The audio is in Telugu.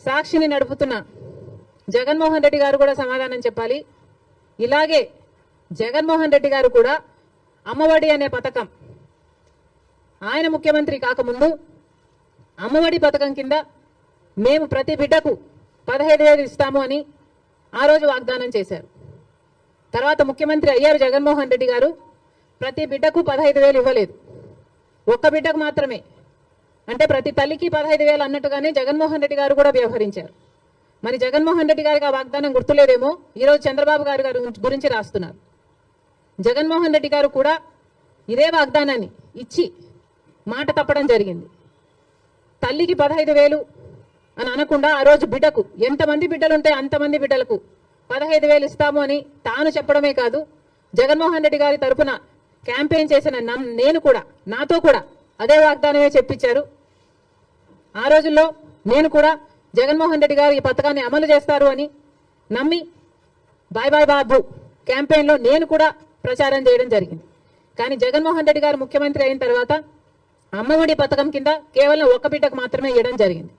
సాక్షిని నడుపుతున్న జగన్మోహన్ రెడ్డి గారు కూడా సమాధానం చెప్పాలి. ఇలాగే జగన్మోహన్ రెడ్డి గారు కూడా అమ్మఒడి అనే పథకం ఆయన ముఖ్యమంత్రి కాకముందు అమ్మఒడి పథకం కింద మేము ప్రతి బిడ్డకు 15,000 ఇస్తాము అని ఆ రోజు వాగ్దానం చేశారు. తర్వాత ముఖ్యమంత్రి అయ్యారు జగన్మోహన్ రెడ్డి గారు. ప్రతి బిడ్డకు 15,000 ఇవ్వలేదు, ఒక్క బిడ్డకు మాత్రమే. అంటే ప్రతి తల్లికి 15,000 అన్నట్టుగానే జగన్మోహన్ రెడ్డి గారు కూడా వ్యవహరించారు. మరి జగన్మోహన్ రెడ్డి గారికి ఆ వాగ్దానం గుర్తులేదేమో ఈరోజు చంద్రబాబు గారు గురించి రాస్తున్నారు. జగన్మోహన్ రెడ్డి గారు కూడా ఇదే వాగ్దానాన్ని ఇచ్చి మాట తప్పడం జరిగింది. తల్లికి 15,000 అని అనకుండా ఆ రోజు బిడ్డకు ఎంతమంది బిడ్డలు ఉంటే అంతమంది బిడ్డలకు 15,000 ఇస్తాము అని తాను చెప్పడమే కాదు, జగన్మోహన్ రెడ్డి గారి తరఫున క్యాంపెయిన్ చేసిన నేను కూడా నాతో కూడా అదే వాగ్దానమే చెప్పించారు. ఆ రోజుల్లో నేను కూడా జగన్మోహన్ రెడ్డి గారు ఈ పథకాన్ని అమలు చేస్తారు అని నమ్మి బాయ్ బాయ్ బాబు క్యాంపెయిన్లో నేను కూడా ప్రచారం చేయడం జరిగింది. కానీ జగన్మోహన్ రెడ్డి గారు ముఖ్యమంత్రి అయిన తర్వాత అమ్మఒడి పథకం కింద కేవలం ఒక్క బిడ్డకు మాత్రమే ఇవ్వడం జరిగింది.